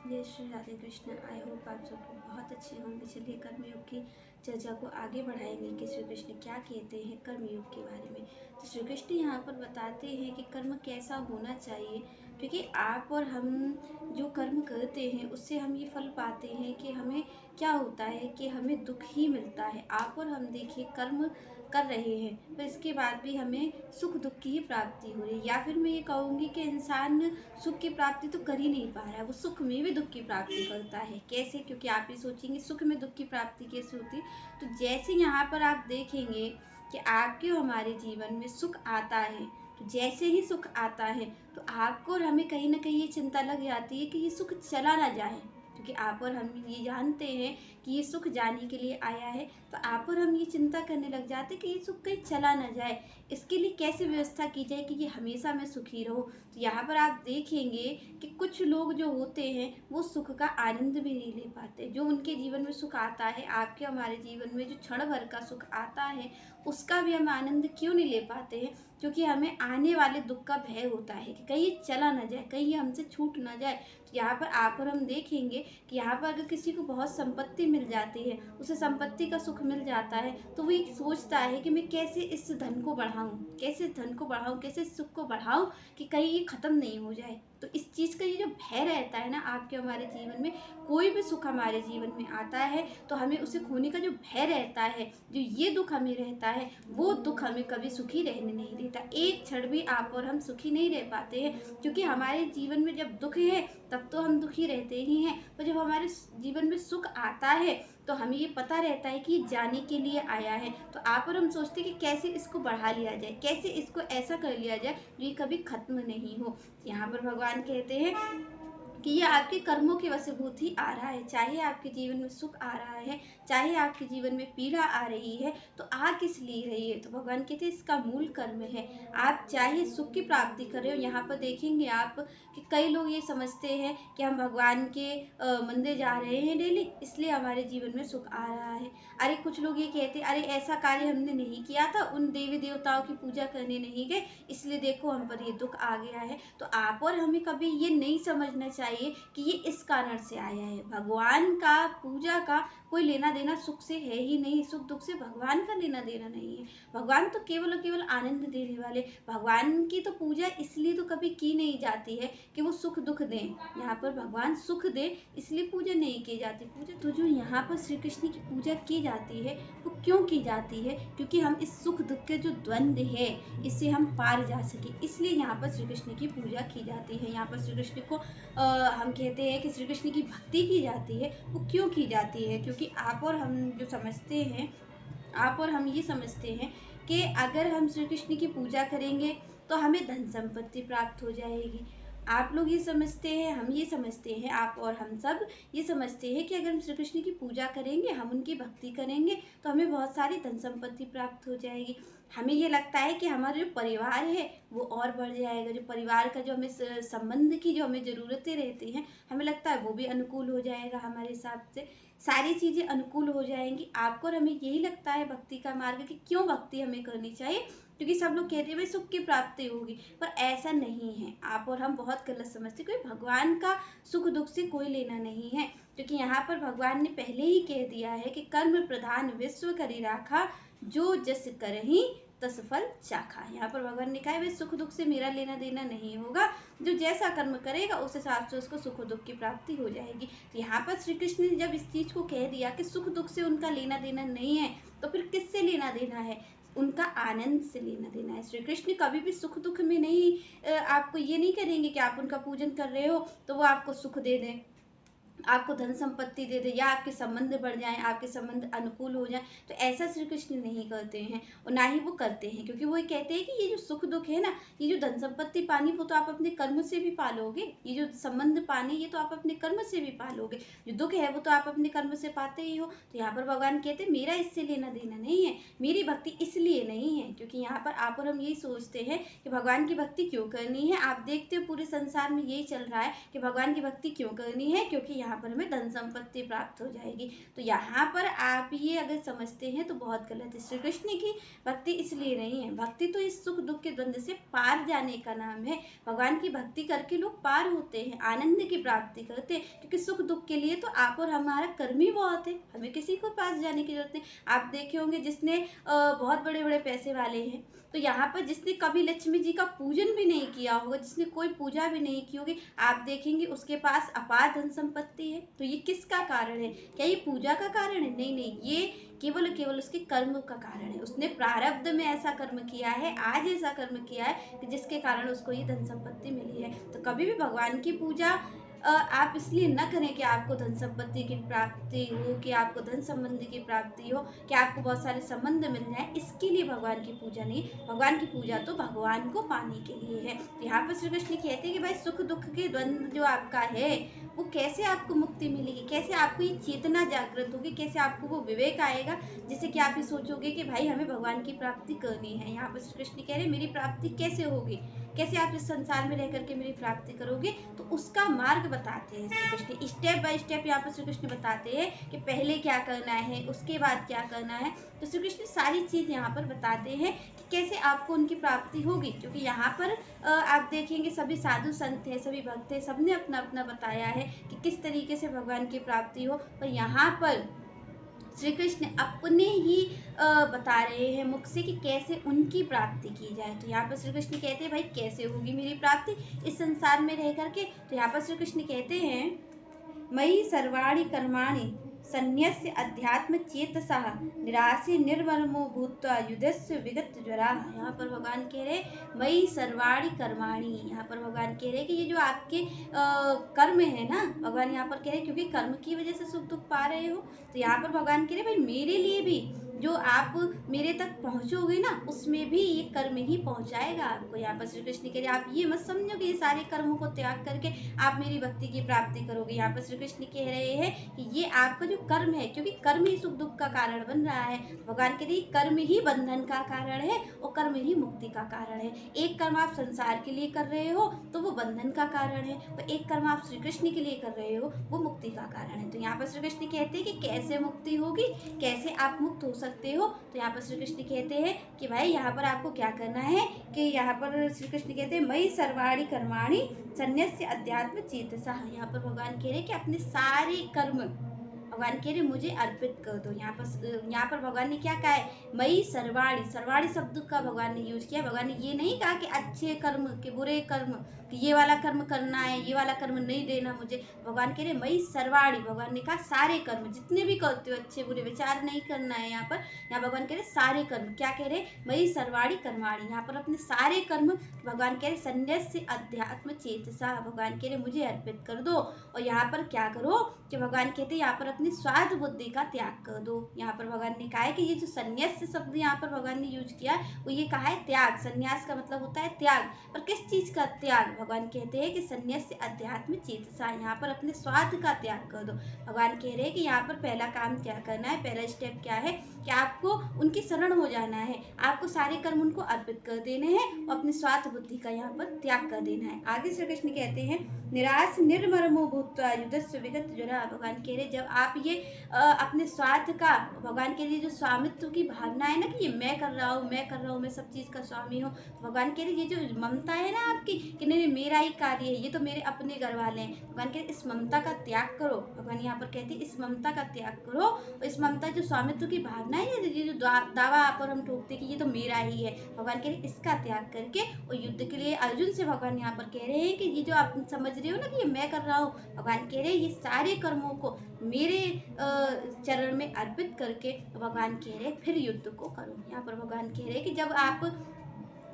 जय Shri Radhe Krishna. I hope आप सब लोग बहुत अच्छे होंगे। चलिए कर्मयोग की चर्चा को आगे बढ़ाएंगे कि श्री कृष्ण क्या कहते हैं कर्मयोग के बारे में। तो श्री कृष्ण यहाँ पर बताते हैं कि कर्म कैसा होना चाहिए, क्योंकि आप और हम जो कर्म करते हैं उससे हम ये फल पाते हैं कि हमें क्या होता है कि हमें दुख ही मिलता है। आप और हम देखिए कर्म कर रहे हैं पर इसके बाद भी हमें सुख दुख की ही प्राप्ति हो रही है, या फिर मैं ये कहूँगी कि इंसान सुख की प्राप्ति तो कर ही नहीं पा रहा है, वो सुख में भी दुख की प्राप्ति करता है। कैसे? क्योंकि आप ये सोचेंगे सुख में दुख की प्राप्ति कैसे होती है, तो जैसे यहाँ पर आप देखेंगे कि आपके और हमारे जीवन में सुख आता है, तो जैसे ही सुख आता है तो आपको और हमें कहीं ना कहीं ये चिंता लग जाती है कि ये सुख चला ना जाए, क्योंकि आप और हम ये जानते हैं कि ये सुख जाने के लिए आया है। तो आप और हम ये चिंता करने लग जाते हैं कि ये सुख कहीं चला ना जाए, इसके लिए कैसे व्यवस्था की जाए कि ये हमेशा मैं सुखी रहूं। तो यहाँ पर आप देखेंगे कि कुछ लोग जो होते हैं वो सुख का आनंद भी नहीं ले पाते। जो उनके जीवन में सुख आता है, आपके हमारे जीवन में जो क्षण भर का सुख आता है उसका भी हम आनंद क्यों नहीं ले पाते हैं? क्योंकि हमें आने वाले दुख का भय होता है कि कहीं ये चला ना जाए, कहीं ये हमसे छूट ना जाए। तो यहाँ पर आप और हम देखेंगे कि यहाँ पर अगर किसी को बहुत संपत्ति मिल जाती है, उसे संपत्ति का सुख मिल जाता है, तो वो ये सोचता है कि मैं कैसे इस धन को बढ़ाऊं, कैसे धन को बढ़ाऊं, कैसे इस सुख को बढ़ाऊं कि कहीं ये ख़त्म नहीं हो जाए। तो इस चीज़ का ये जो भय रहता है ना आपके हमारे जीवन में, कोई भी सुख हमारे जीवन में आता है तो हमें उसे खोने का जो भय रहता है, जो ये दुख हमें रहता है, वो दुख हमें कभी सुखी रहने नहीं देता। एक क्षण भी आप और हम सुखी नहीं रह पाते हैं, क्योंकि हमारे जीवन में जब दुख है तब तो हम दुखी रहते ही हैं, पर जब हमारे जीवन में सुख आता है तो हमें ये पता रहता है कि ये जाने के लिए आया है। तो आप और हम सोचते हैं कि कैसे इसको बढ़ा लिया जाए, कैसे इसको ऐसा कर लिया जाए जो ये कभी खत्म नहीं हो। यहाँ पर भगवान कहते हैं कि ये आपके कर्मों के वशीभूत ही आ रहा है। चाहे आपके जीवन में सुख आ रहा है, चाहे आपके जीवन में पीड़ा आ रही है, तो आ किस लिए रही है? तो भगवान कहते हैं इसका मूल कर्म है। आप चाहे सुख की प्राप्ति कर रहे हो, यहाँ पर देखेंगे आप कि कई लोग ये समझते हैं कि हम भगवान के मंदिर जा रहे हैं डेली, इसलिए हमारे जीवन में सुख आ रहा है। अरे कुछ लोग ये कहते हैं अरे ऐसा कार्य हमने नहीं किया था, उन देवी देवताओं की पूजा करने नहीं गए, इसलिए देखो हम पर ये दुख आ गया है। तो आप और हमें कभी ये नहीं समझना चाहिए कि ये इस कारण से आया है। भगवान का पूजा का कोई लेना देना सुख से है ही नहीं, सुख दुख से भगवान का लेना देना नहीं है। भगवान तो केवल और केवल आनंद देने वाले। भगवान की तो पूजा इसलिए तो कभी की नहीं जाती है कि वो सुख दुख दें, यहाँ पर भगवान सुख दे इसलिए पूजा नहीं की जाती। पूजा तो जो यहाँ पर श्री कृष्ण की पूजा की जाती है वो क्यों की जाती है? क्योंकि हम इस सुख दुख के जो द्वंद्व है इससे हम पार जा सके, इसलिए यहाँ पर श्री कृष्ण की पूजा की जाती है। यहाँ पर श्री कृष्ण को हम कहते हैं कि श्री कृष्ण की भक्ति की जाती है। वो क्यों की जाती है? क्योंकि आप और हम जो समझते हैं, आप और हम ये समझते हैं कि अगर हम श्री कृष्ण की पूजा करेंगे तो हमें धन संपत्ति प्राप्त हो जाएगी। आप लोग ये समझते हैं, हम ये समझते हैं, आप और हम सब ये समझते हैं कि अगर हम श्री कृष्ण की पूजा करेंगे, हम उनकी भक्ति करेंगे तो हमें बहुत सारी धन संपत्ति प्राप्त हो जाएगी। हमें ये लगता है कि हमारा जो परिवार है वो और बढ़ जाएगा, जो परिवार का जो हमें संबंध की जो हमें ज़रूरतें रहती हैं, हमें लगता है वो भी अनुकूल हो जाएगा, हमारे हिसाब से सारी चीज़ें अनुकूल हो जाएंगी। आपको और हमें यही लगता है भक्ति का मार्ग कि क्यों भक्ति हमें करनी चाहिए, क्योंकि सब लोग कहते हैं भाई सुख की प्राप्ति होगी, पर ऐसा नहीं है। आप और हम बहुत गलत समझते हैं, कोई भगवान का सुख दुख से कोई लेना नहीं है, क्योंकि यहाँ पर भगवान ने पहले ही कह दिया है कि कर्म प्रधान विश्व करी राखा, जो जस करही तस फल चाखा। यहाँ पर भगवान ने कहा है भाई सुख दुख से मेरा लेना देना नहीं होगा, जो जैसा कर्म करेगा उस हिसाब से उसको सुख दुख की प्राप्ति हो जाएगी। तो यहाँ पर श्री कृष्ण ने जब इस चीज़ को कह दिया कि सुख दुख से उनका लेना देना नहीं है, तो फिर किससे लेना देना है? उनका आनंद से लेना देना है। श्री कृष्ण कभी भी सुख दुख में नहीं आपको ये नहीं करेंगे कि आप उनका पूजन कर रहे हो तो वो आपको सुख दे दें, आपको धन संपत्ति दे दे, या आपके संबंध बढ़ जाएं, आपके संबंध अनुकूल हो जाएं। तो ऐसा श्री कृष्ण नहीं करते हैं और ना ही वो करते हैं, क्योंकि वो कहते हैं कि ये जो सुख दुख है ना, ये जो धन संपत्ति पानी वो तो आप अपने कर्म से भी पालोगे, ये जो संबंध पाने ये तो आप अपने कर्म से भी पालोगे, जो दुख है वो तो आप अपने कर्म से पाते ही हो। तो यहाँ पर भगवान कहते हैं मेरा इससे लेना देना नहीं है, मेरी भक्ति इसलिए नहीं है, क्योंकि यहाँ पर आप और हम यही सोचते हैं कि भगवान की भक्ति क्यों करनी है। आप देखते हो पूरे संसार में यही चल रहा है कि भगवान की भक्ति क्यों करनी है, क्योंकि यहाँ यहाँ पर हमें धन संपत्ति प्राप्त हो जाएगी। तो यहाँ पर आप ये अगर समझते हैं तो बहुत गलत है। श्री कृष्ण की भक्ति इसलिए नहीं है, भक्ति तो इस सुख दुख के द्वंद्व से पार जाने का नाम है। भगवान की भक्ति करके लोग पार होते हैं, आनंद की प्राप्ति करते हैं, क्योंकि सुख दुख के लिए तो आप और हमारा कर्म ही बहुत है, हमें किसी को पास जाने की जरूरत नहीं। आप देखे होंगे जिसने बहुत बड़े बड़े पैसे वाले हैं, तो यहाँ पर जिसने कभी लक्ष्मी जी का पूजन भी नहीं किया होगा, जिसने कोई पूजा भी नहीं की होगी, आप देखेंगे उसके पास अपार धन संपत्ति है। तो ये किसका कारण है? क्या ये पूजा का कारण है? नहीं नहीं, ये केवल केवल उसके कर्म का कारण है। उसने प्रारब्ध में ऐसा कर्म किया है, आज ऐसा कर्म किया है कि जिसके कारण उसको ये धन संपत्ति मिली है। तो कभी भी भगवान की पूजा आप इसलिए न करें कि आपको धन संपत्ति की प्राप्ति हो, कि आपको धन संबंधी की प्राप्ति हो, कि आपको बहुत सारे संबंध मिल जाए, इसके लिए भगवान की पूजा नहीं। भगवान की पूजा तो भगवान को पाने के लिए है। तो यहाँ पर श्री कृष्ण कहते हैं कि भाई सुख दुख के द्वंद्व जो आपका है वो कैसे आपको मुक्ति मिलेगी, कैसे आपको ये चेतना जागृत होगी, कैसे आपको वो विवेक आएगा जिससे कि आप ये सोचोगे कि भाई हमें भगवान की प्राप्ति करनी है। यहाँ पर श्री कृष्ण कह रहे हैं मेरी प्राप्ति कैसे होगी, कैसे आप इस संसार में रह करके मेरी प्राप्ति करोगे, तो उसका मार्ग बताते हैं Shri Krishna. Step by step यहाँ पर श्री कृष्ण बताते हैं कि पहले क्या करना है, उसके बाद क्या करना है। तो श्री कृष्ण सारी चीज़ यहाँ पर बताते हैं कि कैसे आपको उनकी प्राप्ति होगी। क्योंकि यहाँ पर आप देखेंगे सभी साधु संत हैं, सभी भक्त हैं, सबने अपना अपना बताया है कि किस तरीके से भगवान की प्राप्ति हो। पर यहाँ पर श्री कृष्ण अपने ही बता रहे हैं मुख से कि कैसे उनकी प्राप्ति की जाए। तो यहाँ पर श्री कृष्ण कहते हैं भाई कैसे होगी मेरी प्राप्ति इस संसार में रह करके। तो यहाँ पर श्री कृष्ण कहते हैं मयि सर्वाणि कर्माणि सन्न्यस्य अध्यात्म चेतसा निराशे निर्ममो भूत्वा युद्धस्य विगत ज्वरा। यहाँ पर भगवान कह रहे मयि सर्वाणि कर्माणि, यहाँ पर भगवान कह रहे कि ये जो आपके कर्म है ना, भगवान यहाँ पर कह रहे क्योंकि कर्म की वजह से सुख दुख पा रहे हो। तो यहाँ पर भगवान कह रहे भाई मेरे लिए भी जो आप मेरे तक पहुँचोगे ना, उसमें भी ये कर्म ही पहुँचाएगा आपको। यहाँ पर श्री कृष्ण कह रहे आप ये मत समझो कि ये सारे कर्मों को त्याग करके आप मेरी भक्ति की प्राप्ति करोगे। यहाँ पर श्री कृष्ण कह रहे हैं कि ये आपका जो कर्म है, क्योंकि कर्म ही सुख दुख का कारण बन रहा है। भगवान कह रहे कर्म ही बंधन का कारण है और कर्म ही मुक्ति का कारण है। एक कर्म आप संसार के लिए कर रहे हो तो वो बंधन का कारण है, और एक कर्म आप श्री कृष्ण के लिए कर रहे हो वो मुक्ति का कारण है। तो यहाँ पर श्री कृष्ण कहते हैं कि कैसे मुक्ति होगी, कैसे आप मुक्त हो सकते हो। तो यहाँ पर श्री कृष्ण कहते हैं कि भाई यहाँ पर आपको क्या करना है, कि यहाँ पर श्री कृष्ण कहते हैं मयि सर्वाणि कर्माणि सन्न्यस्य अध्यात्म चेतसा। यहाँ पर भगवान कह रहे हैं कि अपने सारे कर्म भगवान कह रहे मुझे अर्पित कर दो। यहाँ पर भगवान ने क्या कहा है, मयि सर्वाणि, सर्वाणि शब्द का भगवान ने यूज किया। भगवान ने ये नहीं कहा कि अच्छे कर्म के बुरे कर्म, कि ये वाला कर्म करना है, ये वाला कर्म नहीं देना मुझे। भगवान कह रहे मयि सर्वाणि, भगवान ने कहा सारे कर्म जितने भी करते हो, अच्छे बुरे विचार नहीं करना है। यहाँ भगवान कह रहे सारे कर्म, क्या कह रहे मयि सर्वाणि कर्माणि, यहाँ पर अपने सारे कर्म भगवान कह रहे सन्न्यस्य अध्यात्म चेतसा, भगवान कह रहे मुझे अर्पित कर दो। और यहाँ पर क्या करो कि भगवान कहते हैं यहाँ पर अपनी स्वार्थ बुद्धि का त्याग कर दो। यहाँ पर भगवान ने कहा है कि ये जो संन्यास शब्द यहाँ पर भगवान ने यूज किया वो ये कहा है त्याग। संन्यास का मतलब होता है त्याग, पर किस चीज का त्याग? भगवान कहते हैं कि संन्यास से अध्यात्म चेतसा, यहाँ पर अपने स्वार्थ का त्याग कर दो। भगवान कह रहे हैं कि यहाँ पर पहला काम क्या करना है, पहला स्टेप क्या है कि आपको उनकी शरण हो जाना है, आपको सारे कर्म उनको अर्पित कर देने हैं और अपनी स्वार्थ बुद्धि का यहाँ पर त्याग कर देना है। आगे श्री कृष्ण कहते हैं निराश निर्ममो भूत्वा युद्धस्य विगत ज्वरा। भगवान कह रहे जब आप ये अपने स्वार्थ का, भगवान के लिए जो स्वामित्व की भावना है ना कि ये मैं कर रहा हूँ, मैं कर रहा हूँ, मैं सब चीज़ का स्वामी हूँ, भगवान कह रहे ये जो ममता है ना आपकी कि नहीं मेरा ही कार्य है, ये तो मेरे अपने घर वाले हैं, भगवान कह रहे इस ममता का त्याग करो। भगवान यहाँ पर कहते हैं इस ममता का त्याग करो, और इस ममता जो स्वामित्व की भावना है, ये जो दावा आप और हम ठोकते कि ये तो मेरा ही है, भगवान कह रहे इसका त्याग करके और युद्ध के लिए अर्जुन से भगवान यहाँ पर कह रहे हैं कि ये जो आप समझ रहे हो ना कि ये मैं कर रहा हूँ, भगवान कह रहे ये सारे कर्मों को मेरे चरण में अर्पित करके भगवान कह रहे फिर युद्ध को करो। यहाँ पर भगवान कह रहे कि जब आप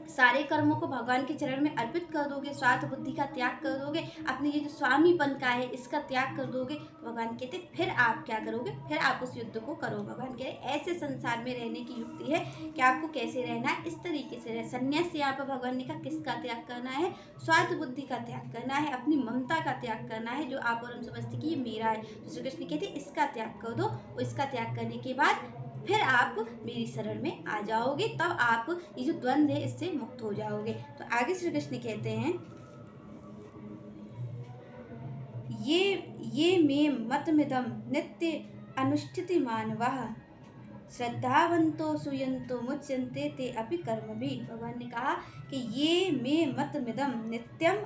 सारे कर्मों को भगवान के चरण में अर्पित कर दोगे, स्वार्थ बुद्धि का त्याग कर दोगे, अपने ये जो स्वामीपन का है इसका त्याग कर दोगे, भगवान कहते फिर आप क्या करोगे, फिर आप उस युद्ध को करो। भगवान कह रहे ऐसे संसार में रहने की युक्ति है कि आपको कैसे रहना है, इस तरीके से रहे। संन्यास यहाँ पर भगवान ने कहा किसका त्याग करना है, स्वार्थ बुद्धि का त्याग करना है, अपनी ममता का त्याग करना है जो आप और हम समझते कि ये मेरा है। तो श्री कृष्ण कहते इसका त्याग कर दो, और इसका त्याग करने के बाद फिर आप मेरी शरण में आ जाओगे, तब आप ये जो द्वंद्व है इससे मुक्त हो जाओगे। तो आगे श्री कृष्ण कहते हैं ये मे मतमिदं नित्य अनुष्ठिति मानवाः श्रद्धावंतो सुयंतो मुच्यन्ते ते अपि कर्मभिः। भगवान ने कहा कि ये मे मतमिदं नित्यम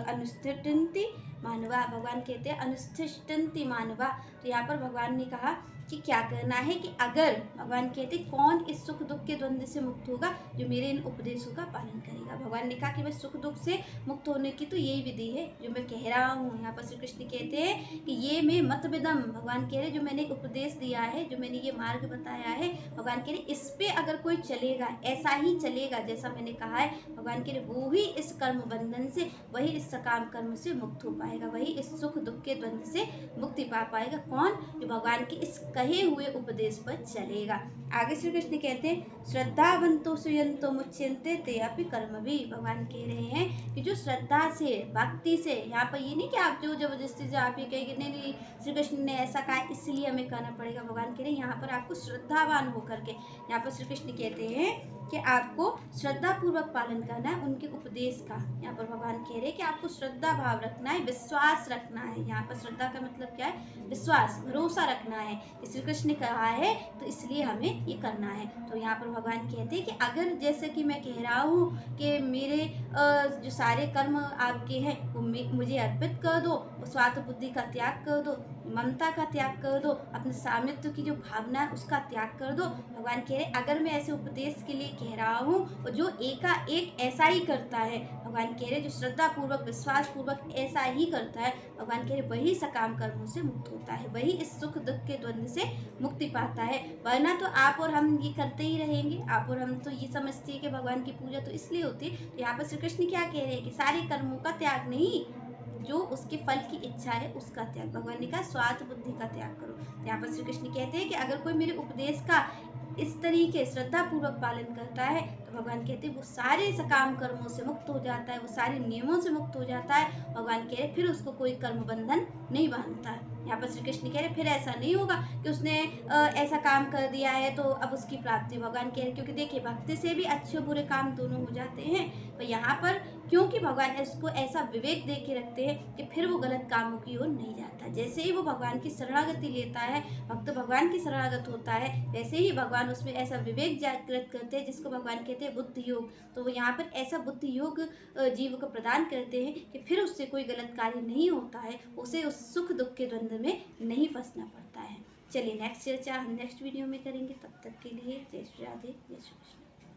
अनुष्ठितन्ति मानवा। भगवान कहते हैं अनुष्ठितन्ति मानवा। तो यहाँ पर भगवान ने कहा कि क्या करना है, कि अगर भगवान कहते कौन इस सुख दुख के द्वंद्व से मुक्त होगा, जो मेरे इन उपदेशों का पालन करेगा। भगवान ने कहा कि बस सुख दुख से मुक्त होने की तो यही विधि है जो मैं कह रहा हूँ। यहाँ पर श्री कृष्ण कहते हैं कि ये मैं मतविदम, भगवान कह रहे जो मैंने उपदेश दिया है, जो मैंने ये मार्ग बताया है, भगवान कह रहे इस पे अगर कोई चलेगा, ऐसा ही चलेगा जैसा मैंने कहा है, भगवान कह रहे वो ही इस कर्म बंधन से, वही इस सकाम कर्म से मुक्त हो पाएगा, वही इस सुख दुख के द्वंद्व से मुक्ति पा पाएगा। कौन? जो भगवान के इस कहे हुए उपदेश पर चलेगा। आगे श्री कृष्ण कहते हैं श्रद्धावंतो सुयंतो मुच्यन्ते ते अपि कर्मभिः। भगवान कह रहे हैं कि जो श्रद्धा से, भक्ति से, यहाँ पर ये नहीं कि आप जो जबरदस्ती से आप ये कहेंगे नहीं श्री कृष्ण ने ऐसा कहा इसलिए हमें करना पड़ेगा। भगवान कह रहे हैं यहाँ पर आपको श्रद्धावान होकर के, यहाँ पर श्री कृष्ण कहते हैं कि आपको श्रद्धा पूर्वक पालन करना है उनके उपदेश का। यहाँ पर भगवान कह रहे हैं कि आपको श्रद्धा भाव रखना है, विश्वास रखना है। यहाँ पर श्रद्धा का मतलब क्या है? विश्वास, भरोसा रखना है। श्री कृष्ण ने कहा है तो इसलिए हमें ये करना है। तो यहाँ पर भगवान कहते हैं कि अगर जैसे कि मैं कह रहा हूँ कि मेरे जो सारे कर्म आपके हैं वो मुझे अर्पित कर दो, स्वार्थ बुद्धि का त्याग कर दो, ममता का त्याग कर दो, अपने स्वामित्व की जो भावना है उसका त्याग कर दो। भगवान कह रहे अगर मैं ऐसे उपदेश के लिए कह रहा हूँ और जो एकाएक ऐसा ही करता है, भगवान कह रहे जो श्रद्धा पूर्वक विश्वास पूर्वक ऐसा ही करता है, भगवान कह रहे वही सकाम कर्मों से मुक्त होता है, वही इस सुख दुख के द्वंद्व से मुक्ति पाता है। वरना तो आप और हम ये करते ही रहेंगे, आप और हम तो ये समझते हैं कि भगवान की पूजा तो इसलिए होती है। तो यहाँ पर श्री कृष्ण क्या कह रहे हैं कि सारे कर्मों का त्याग नहीं, जो उसके फल की इच्छा है उसका त्याग। भगवान ने कहा स्वार्थ बुद्धि का त्याग करो। यहाँ पर श्री कृष्ण कहते हैं कि अगर कोई मेरे उपदेश का इस तरीके श्रद्धा पूर्वक पालन करता है तो भगवान कहते हैं वो सारे सकाम कर्मों से मुक्त हो जाता है, वो सारे नियमों से मुक्त हो जाता है। भगवान कह रहे फिर उसको कोई कर्म बंधन नहीं बांधता है। यहाँ पर श्री कृष्ण कह रहे फिर ऐसा नहीं होगा कि उसने ऐसा काम कर दिया है तो अब उसकी प्राप्ति। भगवान कह रहे क्योंकि देखिए भक्ति से भी अच्छे बुरे काम दोनों हो जाते हैं। तो यहाँ पर क्योंकि भगवान इसको ऐसा विवेक दे के रखते हैं कि फिर वो गलत कामों की ओर नहीं जाता। जैसे ही वो भगवान की शरणागति लेता है, भक्त भगवान की शरणागत होता है, वैसे ही भगवान उसमें ऐसा विवेक जागृत करते हैं जिसको भगवान कहते हैं बुद्धि योग। तो वो यहाँ पर ऐसा बुद्धि योग जीव को प्रदान करते हैं कि फिर उससे कोई गलत कार्य नहीं होता है, उसे उस सुख दुख के द्वंद्व में नहीं फंसना पड़ता है। चलिए नेक्स्ट चर्चा हम नेक्स्ट वीडियो में करेंगे। तब तक के लिए जय श्री राधे, जय श्री कृष्ण।